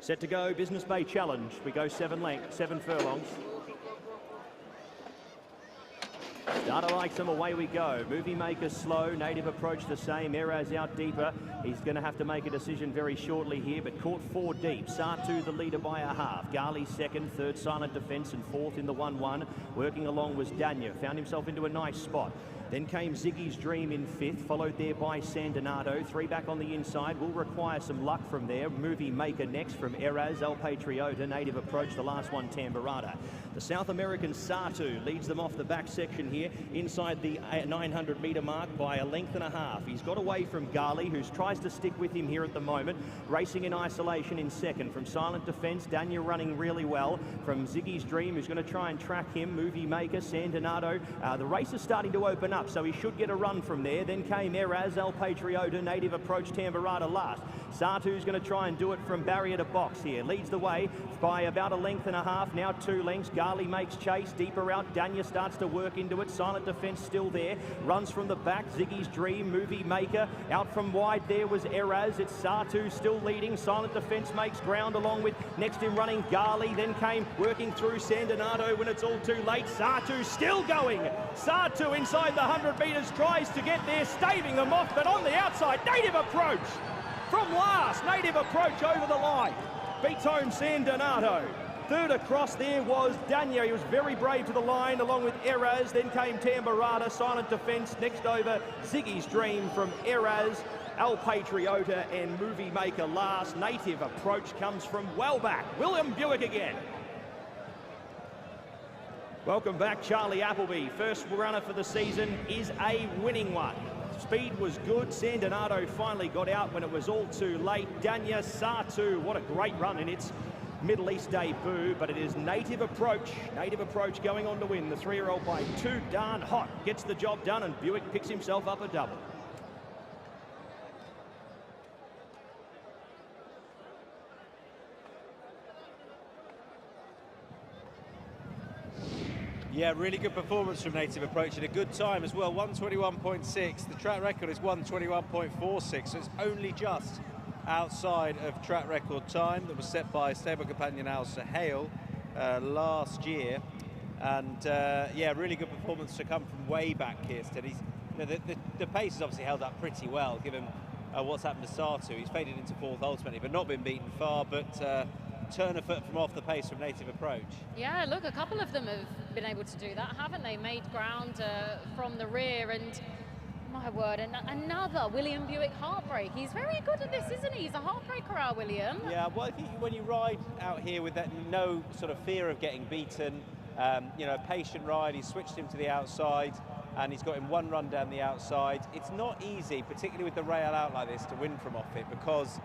Set to go, Business Bay Challenge. We go 7 furlongs. Starter likes them, away we go. Movie Maker slow, Native Approach the same, Eraz out deeper. He's going to have to make a decision very shortly here, but caught 4 deep. Sartu the leader by a half. Garley second, third Silent Defence, and fourth in the 1-1. Working along was Danya, found himself into a nice spot. Then came Ziggy's Dream in 5th, followed there by Sandonato. 3 back on the inside, will require some luck from there. Movie Maker next from Eraz, El Patriota, Native Approach, the last one Tamburrata. The South American Sartu leads them off the back section here, inside the 900 metre mark by a length and a half. He's got away from Garley, who tries to stick with him here at the moment. Racing in isolation in second from Silent Defence, Danya running really well. From Ziggy's Dream, who's going to try and track him, Movie Maker, Sandonato. The race is starting to open up, so he should get a run from there. Then came Eraz, El Patriota, Native Approach, Tamburrata last. Sartu's going to try and do it from barrier to box here. Leads the way by about a length and a half, now 2 lengths. Garley makes chase, deeper out. Danya starts to work into it. Silent Defence still there. Runs from the back. Ziggy's Dream, Movie Maker. Out from wide there was Eraz. It's Sartu still leading. Silent Defence makes ground along with next in running Garley. Then came working through Sandonato when it's all too late. Sartu still going. Sartu inside the 100 metres tries to get there, staving them off, but on the outside, Native Approach. From last, Native Approach over the line. Beats home Sandonato. Third across there was Danya. He was very brave to the line along with Eraz. Then came Tamburrata, Silent Defence. Next over, Ziggy's Dream from Eraz. El Patriota and Movie Maker last. Native Approach comes from well back. William Buick again. Welcome back, Charlie Appleby. First runner for the season is a winning one. Speed was good. Sandonato finally got out when it was all too late. Danya, Sartu, what a great run in its Middle East debut, but it is Native Approach. Native Approach going on to win. The 3-year-old by 2 darn hot. Gets the job done and Buick picks himself up a double. Yeah, really good performance from Native Approach at a good time as well, 121.6. The track record is 121.46, so it's only just outside of track record time that was set by stable companion Al Sahale last year. And yeah, really good performance to come from way back, Kirsten. He's, you know, the pace has obviously held up pretty well, given what's happened to Sartu. He's faded into 4th ultimately, but not been beaten far, but turn a foot from off the pace from Native Approach. Yeah, look, a couple of them have been able to do that, haven't they? Made ground from the rear, and my word, and another William Buick heartbreak. He's very good at this, isn't he? He's a heartbreaker, our William. Yeah, well, I think when you ride out here with that no sort of fear of getting beaten, you know, a patient ride, he's switched him to the outside, and he's got him 1 run down the outside. It's not easy, particularly with the rail out like this, to win from off it, because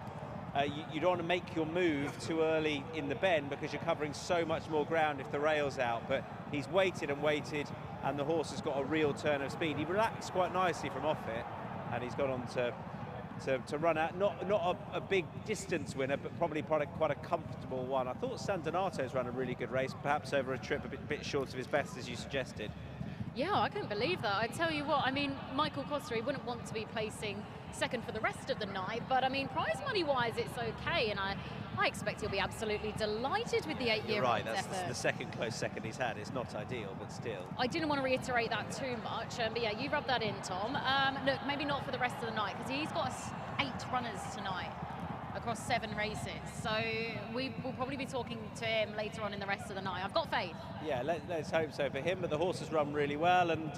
you don't want to make your move too early in the bend because you're covering so much more ground if the rail's out. But he's waited and waited, and the horse has got a real turn of speed. He relaxed quite nicely from off it, and he's gone on to run out. Not a big distance winner, but probably quite a comfortable one. I thought Sandonato's run a really good race, perhaps over a trip a bit short of his best, as you suggested. Yeah, I couldn't believe that. I tell you what, I mean, Michael Costa, he wouldn't want to be placing second for the rest of the night, but I mean, prize money-wise, it's okay, and I expect he'll be absolutely delighted with the 8-year-old Right, that's effort. the second close second he's had. It's not ideal, but still. I didn't want to reiterate that too much, but yeah, you rubbed that in, Tom. Look, maybe not for the rest of the night, because he's got 8 runners tonight across 7 races, so we will probably be talking to him later on in the rest of the night. I've got faith. Yeah, let's hope so for him, but the horse has run really well, and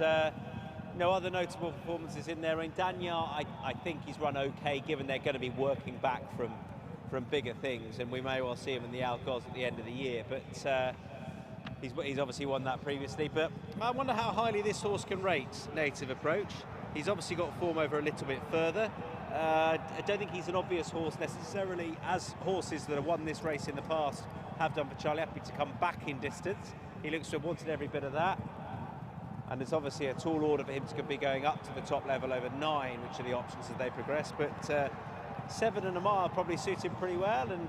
no other notable performances in there. And Danya, I think he's run okay, given they're going to be working back from bigger things, and we may well see him in the Alcos at the end of the year, but he's obviously won that previously. But I wonder how highly this horse can rate Native Approach. He's obviously got form over a little bit further. I don't think he's an obvious horse necessarily, as horses that have won this race in the past have done for Charlie Appleby, to come back in distance. He looks to have wanted every bit of that. And it's obviously a tall order for him to be going up to the top level over 9, which are the options as they progress. But 7 and a mile probably suit him pretty well, and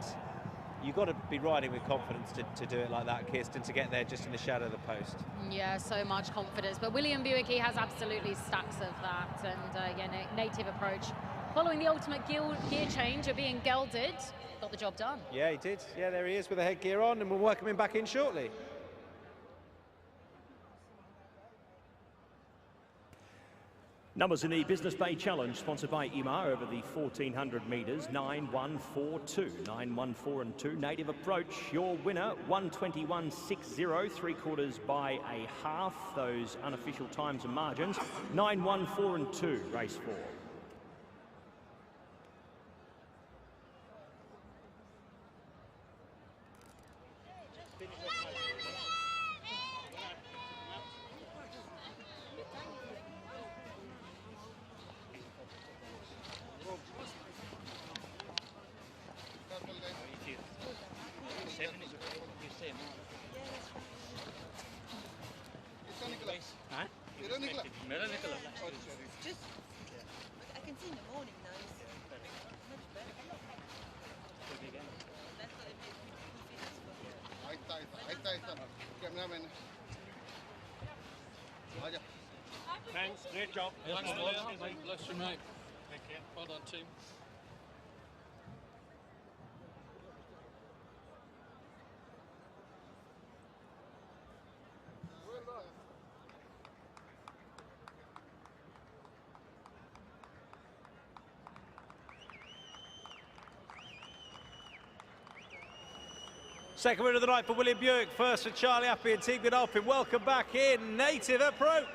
you've got to be riding with confidence to do it like that, Kirsten, to get there just in the shadow of the post. Yeah, so much confidence. But William Buick, he has absolutely stacks of that. And yeah, Native Approach following the ultimate gear change of being gelded, got the job done. Yeah, he did. Yeah, there he is with the headgear on, and we'll welcome him back in shortly. Numbers in the Business Bay Challenge, sponsored by IMAR over the 1400 metres, 9-1-4-2, 9-1-4 and 2. Native Approach, your winner, 1:21.60, 3/4 by a half. Those unofficial times and margins, 9-1-4 and 2, race 4. Just, I can see in the morning now. It's much better. Thanks, great job. Thanks, bless you, mate. Thank you. Well done, team. Second win of the night for William Buick, first for Charlie Appleby and Team Godolphin. Welcome back in, Native Approach.